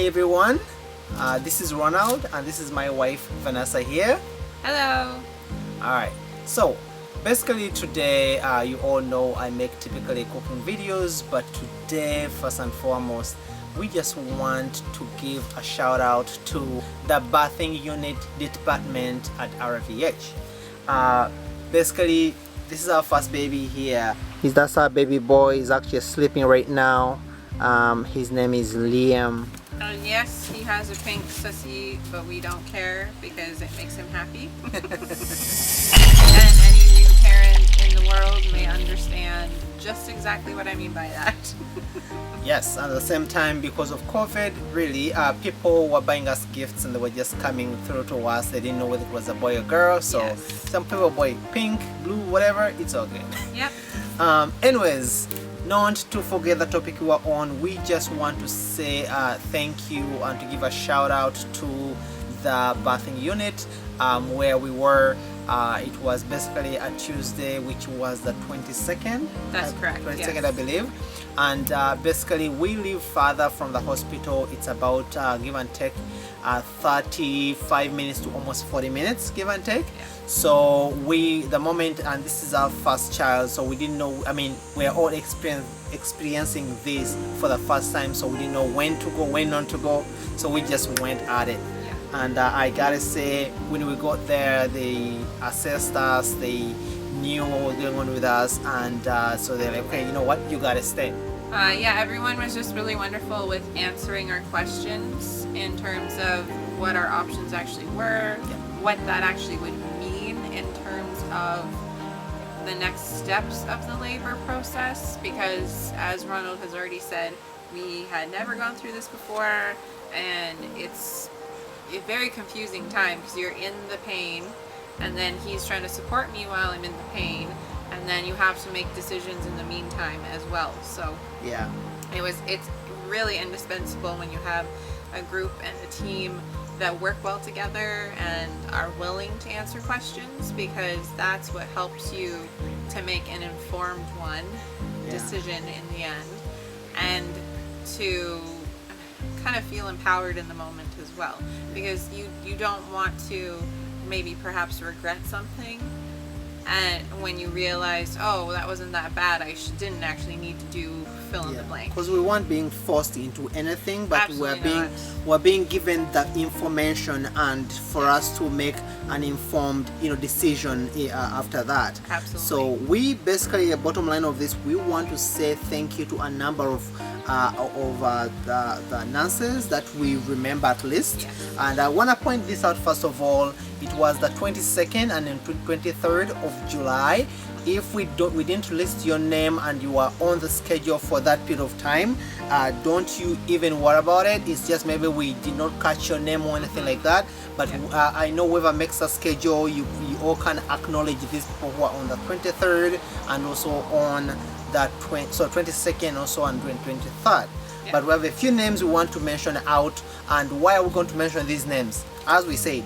everyone, this is Ronald and this is my wife Vanessa here. Hello. Alright, so basically today you all know I make typically cooking videos, but today first and foremost we just want to give a shout out to the bathing unit department at RVH. Basically this is our first baby here. That's our baby boy. He's actually sleeping right now. His name is Liam. Yes, he has a pink sussy, but we don't care because it makes him happy. And any new parent in the world may understand just exactly what I mean by that. Yes, and at the same time, because of COVID, really, people were buying us gifts and they were just coming through to us. They didn't know whether it was a boy or girl, so yes. Some people buy pink, blue, whatever, it's all good. Yep. Anyways, not to forget the topic we were on, we just want to say thank you and to give a shout out to the bathing unit where we were. It was basically a Tuesday, which was the 22nd. That's correct. 22nd, yes. I believe. And basically, we live farther from the hospital. It's about give and take 35 minutes to almost 40 minutes, give and take. Yeah. So the moment, and this is our first child, so we didn't know. I mean, we're all experiencing this for the first time, so we didn't know when to go, when not to go. So we just went at it. And I gotta say, when we got there, they assessed us, they knew what was going on with us, and so they're like, okay, you know what, you gotta stay. Yeah, everyone was just really wonderful with answering our questions in terms of what our options actually were, what that actually would mean in terms of the next steps of the labor process, because as Ronald has already said, we had never gone through this before, and it's a very confusing time because you're in the pain and then he's trying to support me while I'm in the pain, and then you have to make decisions in the meantime as well. So yeah, it's really indispensable when you have a group and a team that work well together and are willing to answer questions, because that's what helps you to make an informed decision in the end, and to kind of feel empowered in the moment as well, because you don't want to maybe perhaps regret something, and when you realize, oh, that wasn't that bad, I didn't actually need to do fill in the blank. Because we weren't being forced into anything, but we're being given the information, and for us to make an informed decision after that. Absolutely. So we basically, the bottom line of this, we want to say thank you to a number of the nurses that we remember at least. Yes. And I want to point this out. First of all, it was the 22nd and then 23rd of July. If we didn't list your name and you are on the schedule for that period of time, don't you even worry about it. It's just maybe we did not catch your name or anything like that. But I know whoever makes a schedule, you all can acknowledge these people who are on the 23rd and also on the 22nd also and 23rd. Yeah. But we have a few names we want to mention out. And why are we going to mention these names? As we said,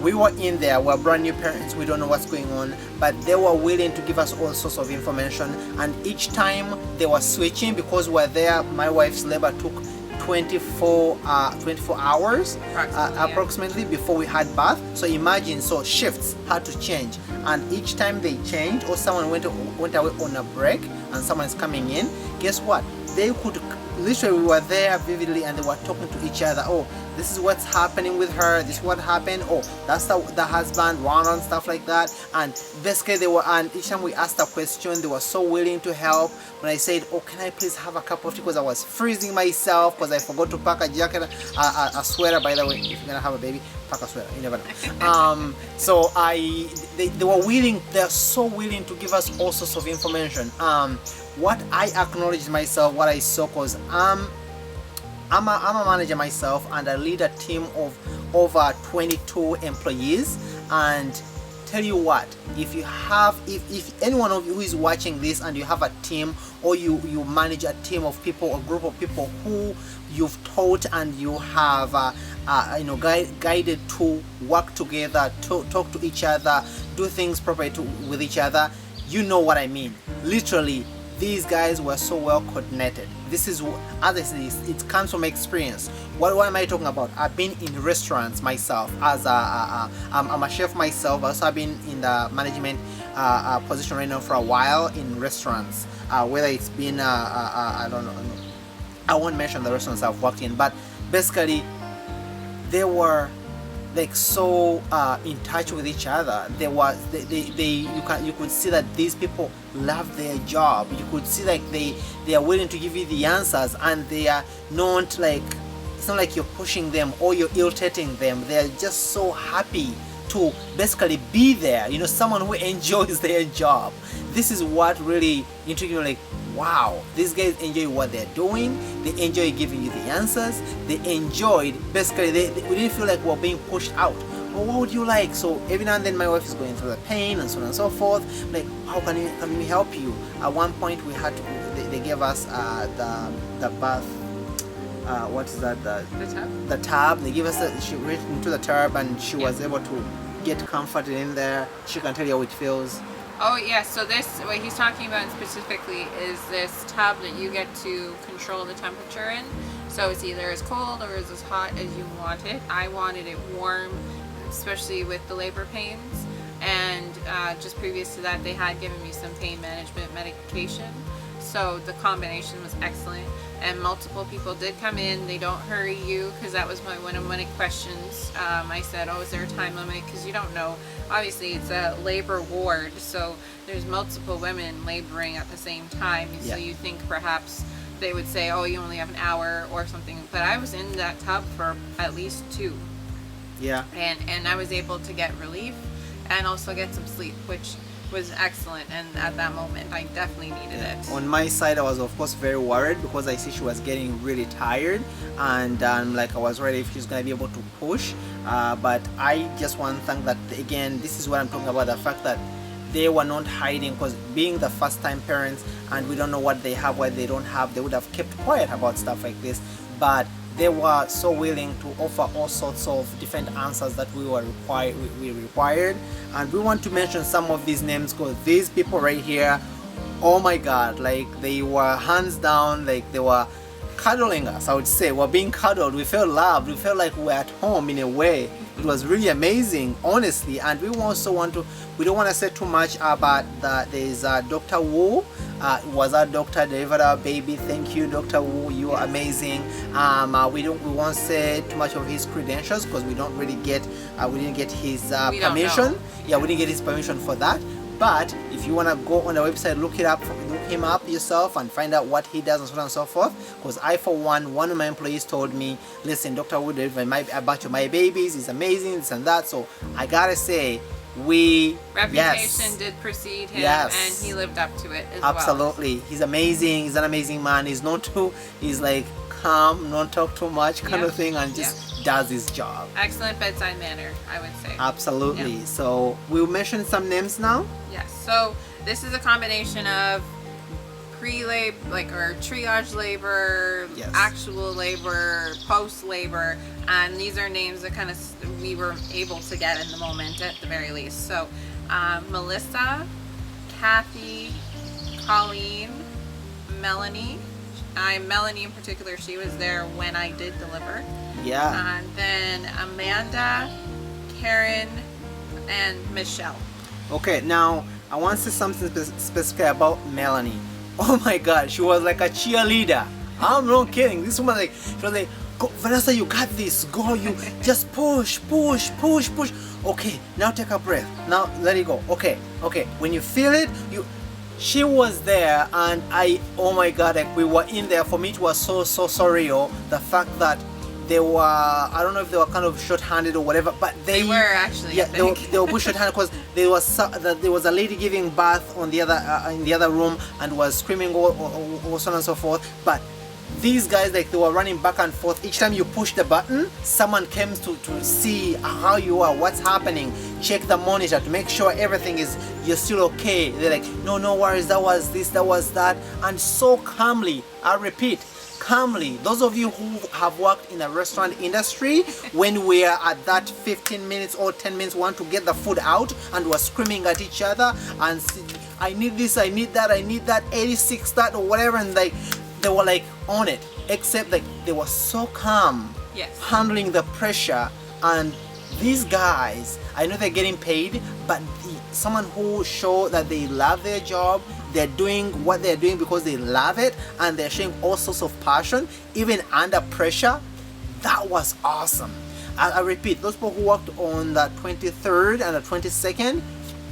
we were in there, we're brand new parents, we don't know what's going on, but they were willing to give us all sorts of information, and each time they were switching, because we're there, my wife's labor took 24 hours approximately before we had bath. So imagine, so shifts had to change, and each time they changed, or someone went away on a break and someone is coming in, guess what, they could literally, we were there vividly and they were talking to each other. Oh, this is what's happening with her, this is what happened, oh, that's the husband, one and stuff like that. And basically they were, and each time we asked a question, they were so willing to help. When I said, oh, can I please have a cup of tea, because I was freezing myself because I forgot to pack a jacket, a sweater, by the way, if you're gonna have a baby, pack a sweater, you never know. So they were willing, they're so willing to give us all sorts of information. What I acknowledged myself, what I saw, because I'm a manager myself and I lead a team of over 22 employees. And tell you what, if you have, if any one of you who is watching this and you have a team, or you manage a team of people, a group of people who you've taught and you have guided to work together, to talk to each other, do things properly with each other, you know what I mean. Literally, these guys were so well coordinated. This is, as I say, it comes from experience. what am I talking about? I've been in restaurants myself. As I'm a chef myself. Also, I've been in the management position right now for a while in restaurants. Whether it's been I don't know. I won't mention the restaurants I've worked in, but basically they were like so in touch with each other. You could see that these people love their job. You could see like they are willing to give you the answers, and they are not like, it's not like you're pushing them or you're irritating them. They are just so happy to basically be there. You know, someone who enjoys their job. This is what really intrigued me. Like, wow, these guys enjoy what they're doing. They enjoy giving you the answers. They enjoyed, basically, we didn't feel like we're being pushed out. Well, what would you like? So every now and then my wife is going through the pain and so on and so forth. Like, how can we help you? At one point we had to, they gave us the bath, what is that? The tub? The tub. They gave us, she went into the tub and she was able to get comforted in there. She can tell you how it feels. Oh yeah, so this, what he's talking about specifically is this tub that you get to control the temperature in. So it's either as cold or as hot as you want it. I wanted it warm, especially with the labor pains. And just previous to that, they had given me some pain management medication. So the combination was excellent. And multiple people did come in. They don't hurry you, because that was one of my questions. I said, oh, is there a time limit? Because you don't know. Obviously, it's a labor ward, so there's multiple women laboring at the same time. Yeah. So you think perhaps they would say, oh, you only have an hour or something. But I was in that tub for at least 2. Yeah. And I was able to get relief and also get some sleep, which was excellent. And at that moment, I definitely needed it. On my side, I was of course very worried because I see she was getting really tired, and like I was worried if she's gonna be able to push. But I just want to thank that, again, this is what I'm talking about, the fact that they were not hiding, because being the first time parents and we don't know what they have, what they don't have, they would have kept quiet about stuff like this. But they were so willing to offer all sorts of different answers that we required. And we want to mention some of these names because these people right here, oh my god, like they were hands down, like they were cuddling us. I would say we're being cuddled. We felt loved. We felt like we're at home in a way. It was really amazing, honestly. And we also want to, we don't want to say too much about that. There's Dr. Wu. Was our doctor, delivered our baby. Thank you, Dr. Wu. You are amazing. We won't say too much of his credentials because we don't really get, we didn't get his permission. Yeah, we didn't get his permission for that. But if you want to go on the website, look him up yourself and find out what he does and so on and so forth. Because I, for one of my employees told me, listen, Dr. Wood delivered a bunch of my babies. It's amazing, this and that. So I gotta say, reputation did precede him, and he lived up to it as absolutely. Well. He's amazing. He's an amazing man. He's like calm, not talk too much kind of thing, and just does his job. Excellent bedside manner, I would say. Absolutely. Yeah. So we'll mention some names now. Yes. So this is a combination of pre-labor, or triage labor, actual labor, post-labor, and these are names that kind of we were able to get in the moment at the very least. So Melissa, Kathy, Colleen, Melanie. Melanie in particular, she was there when I did deliver. Yeah. And then Amanda, Karen, and Michelle. Okay, now I want to say something specific about Melanie. Oh my god, she was like a cheerleader. I'm not kidding. This woman, like, she was like, go, Vanessa, you got this. Go, you just push. Okay, now take a breath. Now let it go. Okay. When you feel it, she was there, and oh my god, like we were in there. For me, it was so surreal. The fact that they were, I don't know if they were kind of short-handed or whatever, but they were actually. Yeah, they were short-handed because there was a lady giving birth on the other in the other room and was screaming or so on and so forth. But these guys, like, they were running back and forth. Each time you push the button, someone comes to see how you are, what's happening, check the monitor to make sure everything you're still okay. They're like, no worries, that was this, that was that, and so calmly, I repeat, calmly. Those of you who have worked in the restaurant industry, when we are at that 15 minutes or 10 minutes, want to get the food out and we're screaming at each other and I need this, I need that, 86 that or whatever, and like they were like on it, except like they were so calm. Yes. handling the pressure. And these guys, I know they're getting paid, but someone who show that they love their job, they're doing what they're doing because they love it, and they're showing all sorts of passion even under pressure. That was awesome. I repeat, those people who worked on the 23rd and the 22nd,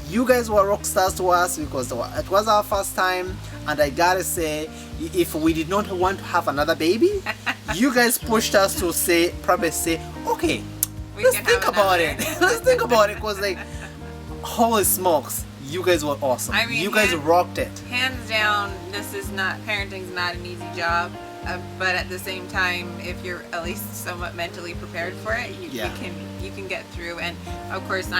you guys were rock stars to us because it was our first time. And I gotta say, if we did not want to have another baby, you guys pushed us to probably say, okay, let's think about it. Let's think about it, because like, holy smokes, you guys were awesome. I mean, you guys rocked it. Hands down, parenting's not an easy job. But at the same time, if you're at least somewhat mentally prepared for it, you can get through. And of course,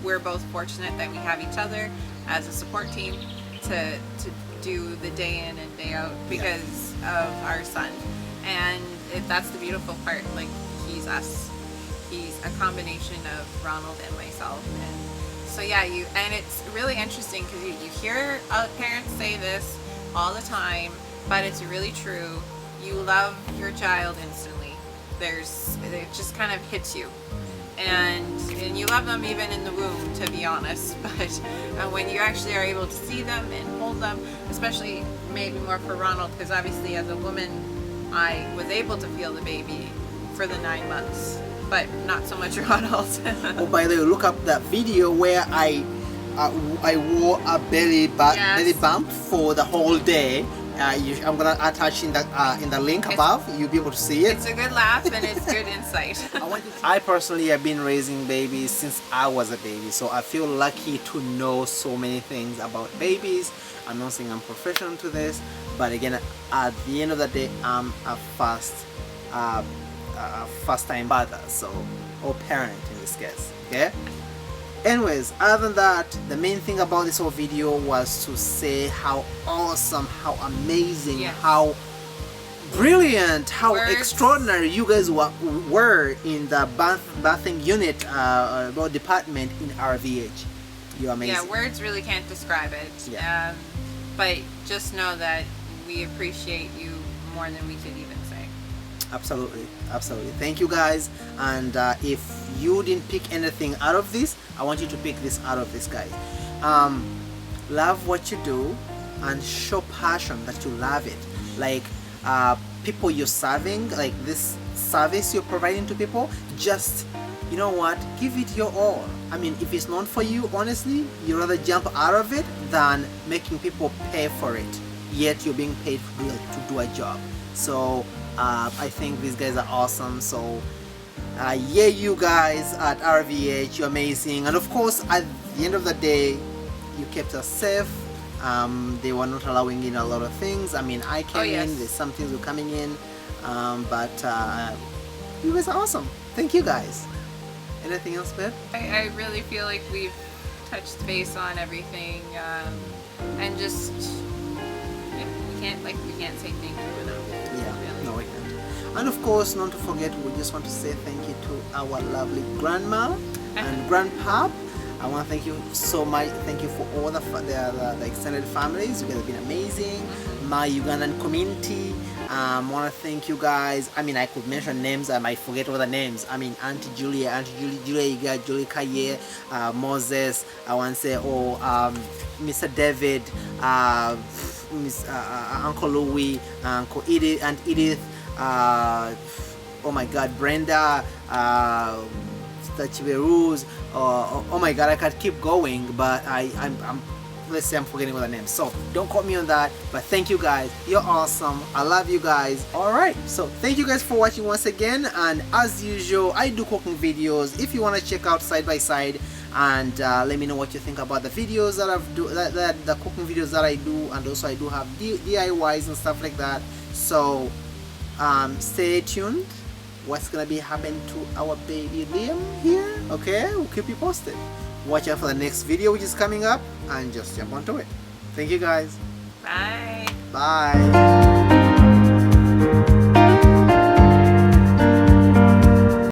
we're both fortunate that we have each other as a support team to do the day in and day out because of our son. And that's the beautiful part. Like, he's us. He's a combination of Ronald and myself. And so and it's really interesting because you hear parents say this all the time, but it's really true. You love your child instantly. It just kind of hits you, and you love them even in the womb, to be honest. But when you actually are able to see them and hold them, especially maybe more for Ronald, because obviously as a woman, I was able to feel the baby for the 9 months, but not so much Ronald. Oh, by the way, look up that video where I wore a belly bump for the whole day. I'm gonna attach in the link above. You'll be able to see it. It's a good laugh and it's good insight. I personally have been raising babies since I was a baby, so I feel lucky to know so many things about babies. I'm not saying I'm professional to this, but again, at the end of the day, I'm a first-time father, or parent in this case. Okay. Anyways, other than that, the main thing about this whole video was to say how awesome, how amazing, how brilliant, how extraordinary you guys were in the bathing unit department in RVH. You're amazing. Yeah, words really can't describe it. Yeah. But just know that we appreciate you more than we could even say. Absolutely, absolutely. Thank you guys. And if you didn't pick anything out of this, I want you to pick this out of this, guys. Love what you do and show passion that you love it. Like people you're serving, like this service you're providing to people, just, you know what, give it your all. I mean, if it's not for you, honestly, you'd rather jump out of it than making people pay for it, yet you're being paid to do a job. So I think these guys are awesome. So yeah, you guys at RVH, you're amazing. And of course, at the end of the day, you kept us safe. They were not allowing in a lot of things. I mean, I came in, there's some things were coming in, but you guys are awesome. Thank you guys. Anything else, babe? I really feel like we've touched base on everything, and just we can't say thank you enough. Yeah, really. No, we can't. And of course, not to forget, we just want to say thank you to our lovely grandma and grandpa. I want to thank you so much. Thank you for all the extended families. You guys have been amazing. My Ugandan community. I want to thank you guys. I mean, I could mention names. I might forget all the names. I mean, Auntie Julia, Iga, Julie Kaye, Moses. I want to say, Mr. David, Uncle Louie, Uncle Edith, Aunt Edith. Oh my God, Brenda. Chiverus. Oh my God, I could keep going, but I'm let's say I'm forgetting all the names, so don't quote me on that. But thank you guys, you're awesome. I love you guys. All right, so thank you guys for watching once again, and as usual, I do cooking videos. If you want to check out side by side and let me know what you think about the videos that the cooking videos that I do, and also I do have DIYs and stuff like that. So stay tuned. What's gonna be happening to our baby Liam here? Okay, we'll keep you posted. Watch out for the next video which is coming up, and just jump onto it. Thank you guys. Bye. Bye.